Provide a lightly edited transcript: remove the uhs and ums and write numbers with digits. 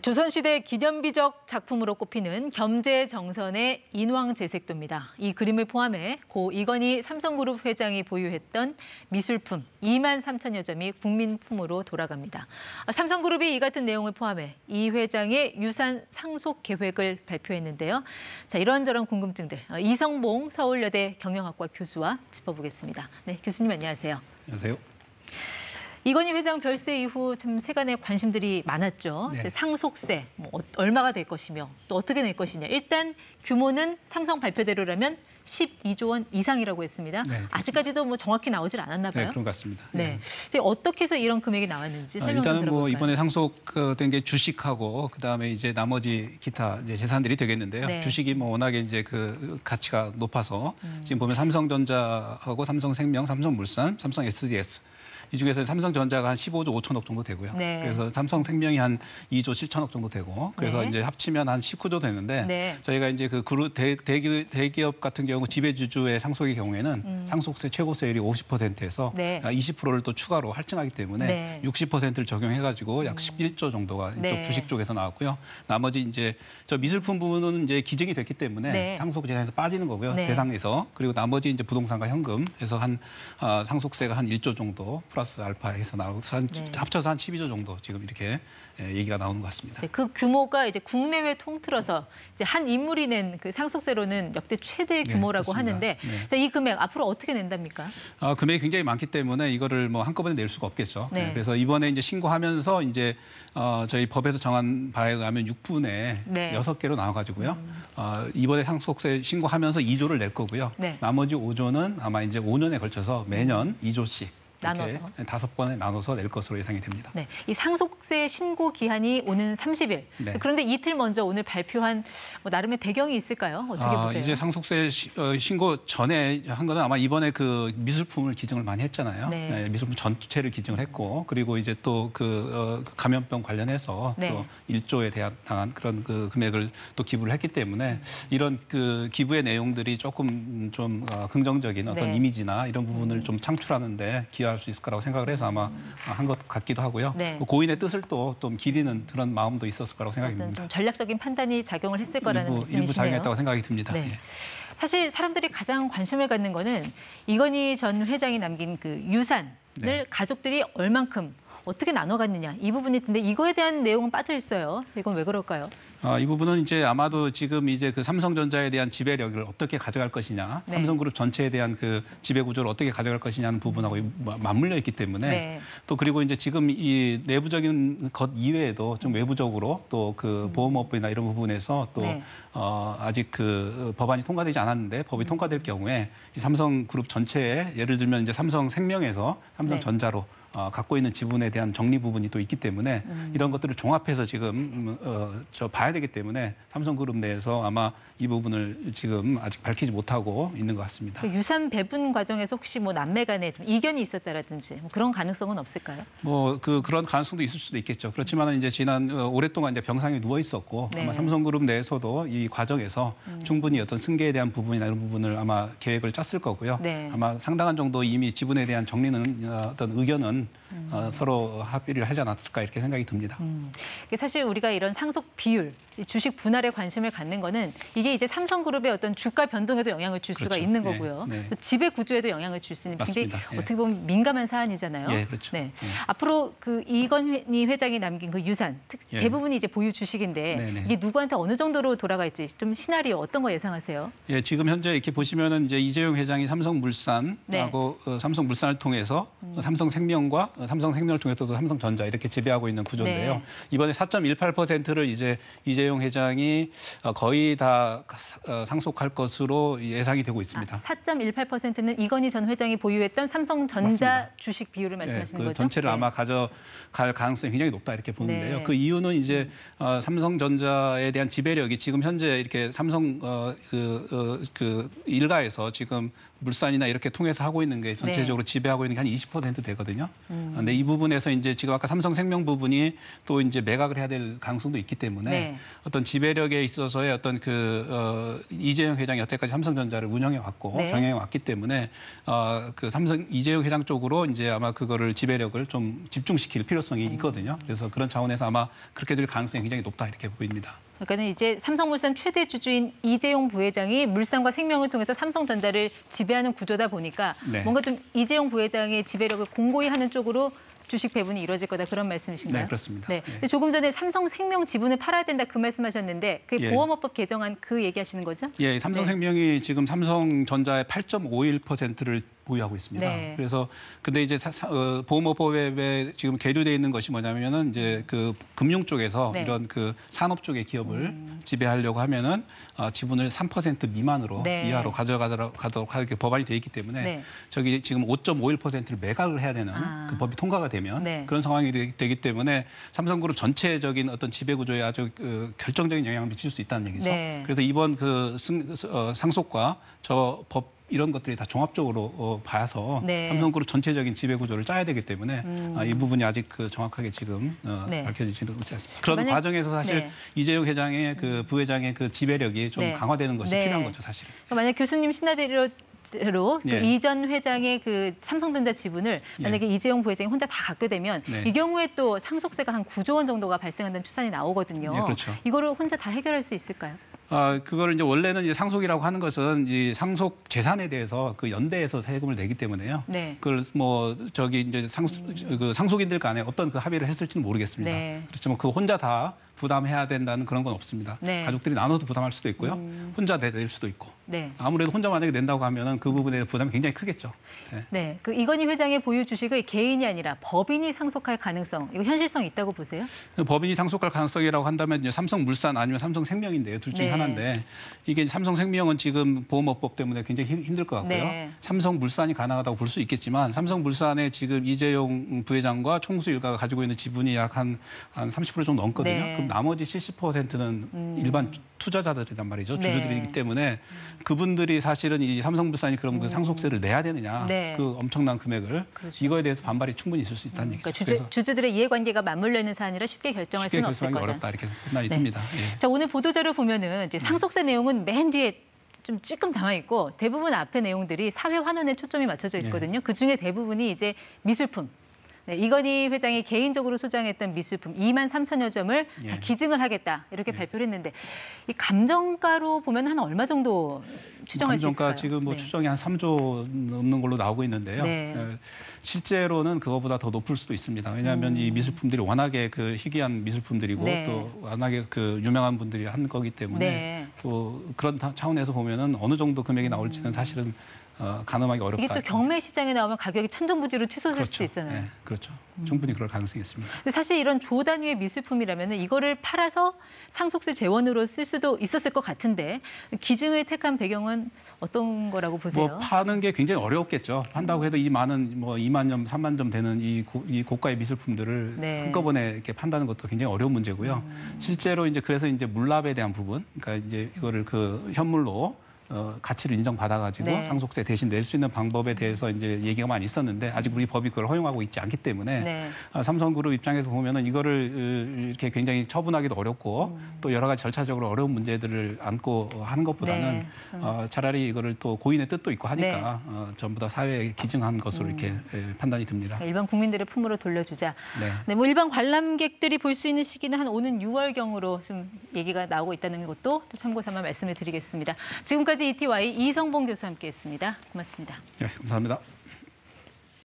조선시대 기념비적 작품으로 꼽히는 겸재정선의 인왕제색도입니다. 이 그림을 포함해 고 이건희 삼성그룹 회장이 보유했던 미술품 2만 3천여 점이 국민품으로 돌아갑니다. 삼성그룹이 이 같은 내용을 포함해 이 회장의 유산 상속 계획을 발표했는데요. 자, 이런저런 궁금증들 이성봉 서울여대 경영학과 교수와 짚어보겠습니다. 네, 교수님 안녕하세요. 안녕하세요. 이건희 회장 별세 이후 참 세간의 관심들이 많았죠. 네. 상속세 얼마가 될 것이며 또 어떻게 낼 것이냐. 일단 규모는 삼성 발표대로라면 12조 원 이상이라고 했습니다. 네, 아직까지도 정확히 나오질 않았나 봐요. 네, 그런 것 같습니다. 네. 어떻게 해서 이런 금액이 나왔는지 설명 좀 일단은 들어볼까요? 이번에 상속된 게 주식하고 그다음에 이제 나머지 기타 이제 재산들이 되겠는데요. 네. 주식이 워낙에 이제 그 가치가 높아서 지금 보면 삼성전자하고 삼성생명, 삼성물산, 삼성 SDS 이 중에서 삼성전자가 한 15조 5천억 정도 되고요. 네. 그래서 삼성생명이 한 2조 7천억 정도 되고 그래서 네. 이제 합치면 한 19조 되는데 네. 저희가 이제 그 그룹 대기업 같은 경우 지배주주의 상속의 경우에는 상속세 최고세율이 50%에서 네. 20%를 또 추가로 할증하기 때문에 네. 60%를 적용해가지고 약 11조 정도가 네. 이쪽 주식 쪽에서 나왔고요. 나머지 이제 저 미술품 부분은 이제 기증이 됐기 때문에 네. 상속 재산에서 빠지는 거고요. 네. 대상에서 그리고 나머지 이제 부동산과 현금에서 한 상속세가 한 1조 정도 플러스 알파해서 나오고 네. 합쳐서 한 12조 정도 지금 이렇게 얘기가 나오는 것 같습니다. 네, 그 규모가 이제 국내외 통틀어서 이제 한 인물이 낸 그 상속세로는 역대 최대 규모라고 네, 하는데 네. 자, 이 금액 앞으로 어떻게 낸답니까? 금액이 굉장히 많기 때문에 이거를 한꺼번에 낼 수가 없겠죠. 네. 그래서 이번에 이제 신고하면서 이제 저희 법에서 정한 바에 의하면 6분의 네. 6개로 나와가지고요. 이번에 상속세 신고하면서 2조를 낼 거고요. 네. 나머지 5조는 아마 이제 5년에 걸쳐서 매년 2조씩. 나눠서 5번에 나눠서 낼 것으로 예상이 됩니다. 네, 이 상속세 신고 기한이 오는 30일. 네. 그런데 이틀 먼저 오늘 발표한 나름의 배경이 있을까요? 어떻게 보세요? 이제 상속세 신고 전에 한 거는 아마 이번에 그 미술품을 기증을 많이 했잖아요. 네. 네, 미술품 전체를 기증을 했고 그리고 이제 또 그 감염병 관련해서 네. 또 1조에 당한 그런 그 금액을 또 기부를 했기 때문에 이런 그 기부의 내용들이 조금 좀 긍정적인 어떤 네. 이미지나 이런 부분을 좀 창출하는데 기여할 수 있을 거라고 생각을 해서 아마 한 것 같기도 하고요. 네. 고인의 뜻을 또 좀 기리는 그런 마음도 있었을 거라고 생각이 어떤 듭니다. 좀 전략적인 판단이 작용을 했을 거라는 일부 말씀이시네요. 작용했다고 생각이 듭니다. 네. 예. 사실 사람들이 가장 관심을 갖는 거는 이건희 전 회장이 남긴 그 유산을 네. 가족들이 얼만큼 어떻게 나눠갔느냐 이 부분이 있는데 이거에 대한 내용은 빠져 있어요. 이건 왜 그럴까요? 이 부분은 이제 아마도 지금 이제 그 삼성전자에 대한 지배력을 어떻게 가져갈 것이냐, 네. 삼성그룹 전체에 대한 그 지배 구조를 어떻게 가져갈 것이냐는 부분하고 맞물려 있기 때문에 네. 또 그리고 이제 지금 이 내부적인 것 이외에도 좀 외부적으로 또 그 보험업이나 이런 부분에서 또 네. 아직 그 법안이 통과되지 않았는데 법이 통과될 경우에 이 삼성그룹 전체에 예를 들면 이제 삼성생명에서 삼성전자로 갖고 있는 지분에 대한 정리 부분이 또 있기 때문에 이런 것들을 종합해서 지금 봐야 되기 때문에 삼성그룹 내에서 아마 이 부분을 지금 아직 밝히지 못하고 있는 것 같습니다. 그 유산 배분 과정에서 혹시 남매 간에 좀 이견이 있었다라든지 그런 가능성은 없을까요? 그런 가능성도 있을 수도 있겠죠. 그렇지만 이제 지난 오랫동안 이제 병상에 누워 있었고 네. 아마 삼성그룹 내에서도 이 과정에서 충분히 어떤 승계에 대한 부분이나 이런 부분을 아마 계획을 짰을 거고요. 네. 아마 상당한 정도 이미 지분에 대한 정리는 어떤 의견은 서로 합의를 하지 않았을까 이렇게 생각이 듭니다. 사실 우리가 이런 상속 비율, 주식 분할에 관심을 갖는 거는 이게 이제 삼성그룹의 어떤 주가 변동에도 영향을 줄 수가 그렇죠. 있는 네, 거고요. 네. 또 지배 구조에도 영향을 줄 수 있는 굉장히 맞습니다. 예. 어떻게 보면 민감한 사안이잖아요. 예, 그렇죠. 네. 예. 앞으로 그 이건희 회장이 남긴 그 유산, 예. 대부분이 이제 보유 주식인데 네네. 이게 누구한테 어느 정도로 돌아갈지 좀 시나리오 어떤 거 예상하세요? 예, 지금 현재 이렇게 보시면은 이제 이재용 회장이 삼성물산하고 삼성물산을 통해서 삼성생명과 삼성생명을 통해서 또 삼성전자 이렇게 지배하고 있는 구조인데요. 네. 이번에 4.18%를 이제 이재용 회장이 거의 다 상속할 것으로 예상이 되고 있습니다. 4.18%는 이건희 전 회장이 보유했던 삼성전자 맞습니다. 주식 비율을 말씀하시는 그 거죠? 전체를 네. 아마 가져갈 가능성이 굉장히 높다 이렇게 보는데요. 네. 그 이유는 이제 삼성전자에 대한 지배력이 지금 현재 이렇게 삼성 일가에서 지금 물산이나 이렇게 통해서 하고 있는 게 전체적으로 지배하고 있는 게 한 20% 되거든요. 근데 이 부분에서 이제 지금 아까 삼성생명 부분이 또 이제 매각을 해야 될 가능성도 있기 때문에 네. 어떤 지배력에 있어서의 어떤 이재용 회장이 여태까지 삼성전자를 운영해 왔고 네. 경영해 왔기 때문에 그 삼성 이재용 회장 쪽으로 이제 아마 그거를 지배력을 좀 집중시킬 필요성이 있거든요. 그래서 그런 차원에서 아마 그렇게 될 가능성이 굉장히 높다 이렇게 보입니다. 그러니까 이제 삼성물산 최대 주주인 이재용 부회장이 물산과 생명을 통해서 삼성전자를 지배하는 구조다 보니까 네. 뭔가 좀 이재용 부회장의 지배력을 공고히 하는 쪽으로 주식 배분이 이루어질 거다 그런 말씀이신가요? 네, 그렇습니다. 네. 네. 근데 조금 전에 삼성생명 지분을 팔아야 된다 그 말씀하셨는데 그게 예. 보험업법 개정안 그 얘기하시는 거죠? 예, 삼성생명이 지금 삼성전자의 8.51%를 보유하고 있습니다. 네. 그래서 근데 이제 보험업법에 지금 계류되어 있는 것이 뭐냐면은 이제 그 금융 쪽에서 네. 이런 그 산업 쪽의 기업을 지배하려고 하면은 지분을 3% 미만으로 네. 이하로 가져가도록 하게 법안이 돼 있기 때문에 네. 저기 지금 5.51%를 매각을 해야 되는 그 법이 통과가 되면 네. 그런 상황이 되기 때문에 삼성그룹 전체적인 어떤 지배 구조에 아주 결정적인 영향을 미칠 수 있다는 얘기죠. 네. 그래서 이번 상속과 저 법 이런 것들이 다 종합적으로 봐서 네. 삼성그룹 전체적인 지배 구조를 짜야 되기 때문에 이 부분이 아직 정확하게 지금 네. 밝혀지지는 못지 않습니다. 그런 과정에서 사실 네. 이재용 회장의 그 부회장의 그 지배력이 좀 네. 강화되는 것이 네. 필요한 거죠, 사실. 그러니까 만약 교수님 신하대로 그 예. 이전 회장의 그 삼성전자 지분을 만약에 이재용 부회장이 혼자 다 갖게 되면 네. 이 경우에 또 상속세가 한 9조 원 정도가 발생한다는 추산이 나오거든요. 네, 그렇죠. 이거를 혼자 다 해결할 수 있을까요? 그걸 이제 원래는 이제 상속이라고 하는 것은 이 상속 재산에 대해서 그 연대에서 세금을 내기 때문에요. 네. 그걸 뭐 저기 이제 그 상속인들 간에 어떤 그 합의를 했을지는 모르겠습니다. 네. 그렇지만 그 혼자 다 부담해야 된다는 그런 건 없습니다. 네. 가족들이 나눠서 부담할 수도 있고요. 혼자 낼 수도 있고. 네. 아무래도 혼자 만약에 낸다고 하면은 그 부분에 대한 부담이 굉장히 크겠죠. 네. 네. 그 이건희 회장의 보유 주식을 개인이 아니라 법인이 상속할 가능성, 이거 현실성 있다고 보세요? 법인이 상속할 가능성이라고 한다면 이제 삼성물산 아니면 삼성생명인데요. 둘 중에 네. 하나인데 이게 삼성생명은 지금 보험업법 때문에 굉장히 힘들 것 같고요. 네. 삼성물산이 가능하다고 볼 수 있겠지만 삼성물산의 지금 이재용 부회장과 총수 일가가 가지고 있는 지분이 약 한 30% 정도 넘거든요. 네. 그럼 나머지 70%는 일반 투자자들이란 말이죠. 네. 주주들이기 때문에 그분들이 사실은 이 삼성물산이 그럼 그 상속세를 내야 되느냐. 네. 그 엄청난 금액을 그렇죠. 이거에 대해서 반발이 충분히 있을 수 있다는 얘기죠. 그러니까 주주들의 이해관계가 맞물려 있는 사안이라 쉽게 결정할 쉽게 수는 없을 결정하기 거다. 어렵다 이렇게 판단이 네. 듭니다. 예. 자, 오늘 보도자료 보면은 이제 상속세 내용은 맨 뒤에 좀 찔끔 담아 있고 대부분 앞에 내용들이 사회 환원에 초점이 맞춰져 있거든요. 그 중에 대부분이 이제 미술품. 네, 이건희 회장이 개인적으로 소장했던 미술품 23,000여 점을 다 기증을 하겠다 이렇게 발표를 했는데 이 감정가로 보면 한 얼마 정도 추정할 수 있을까요? 감정가 지금 뭐 네. 추정이 한 3조 넘는 걸로 나오고 있는데요. 네. 실제로는 그거보다 더 높을 수도 있습니다. 왜냐하면 이 미술품들이 워낙에 그 희귀한 미술품들이고 네. 또 워낙에 그 유명한 분들이 한 거기 때문에 네. 또 그런 차원에서 보면은 어느 정도 금액이 나올지는 사실은 가늠하기 어렵다. 이게 또 경매 시장에 나오면 가격이 천정부지로 치솟을 그렇죠. 수도 있잖아요. 네, 그렇죠. 충분히 그럴 가능성이 있습니다. 근데 사실 이런 조 단위의 미술품이라면 이거를 팔아서 상속세 재원으로 쓸 수도 있었을 것 같은데 기증을 택한 배경은 어떤 거라고 보세요? 뭐 파는 게 굉장히 어려웠겠죠. 판다고 해도 이 많은 뭐 2만 점, 3만 점 되는 이 고가의 미술품들을 네. 한꺼번에 이렇게 판다는 것도 굉장히 어려운 문제고요. 실제로 이제 그래서 이제 물납에 대한 부분, 그러니까 이제 이거를 그 현물로 가치를 인정받아가지고 네. 상속세 대신 낼 수 있는 방법에 대해서 이제 얘기가 많이 있었는데 아직 우리 법이 그걸 허용하고 있지 않기 때문에 네. 삼성그룹 입장에서 보면은 이거를 이렇게 굉장히 처분하기도 어렵고 또 여러 가지 절차적으로 어려운 문제들을 안고 하는 것보다는 네. 차라리 이거를 또 고인의 뜻도 있고 하니까 전부 다 사회에 기증한 것으로 이렇게 판단이 듭니다. 일반 국민들의 품으로 돌려주자. 네. 네, 뭐 일반 관람객들이 볼 수 있는 시기는 한 오는 6월경으로 좀 얘기가 나오고 있다는 것도 또 참고 삼아 말씀을 드리겠습니다. 지금까지 ETY 이성봉 교수와 함께했습니다. 고맙습니다. 네, 감사합니다.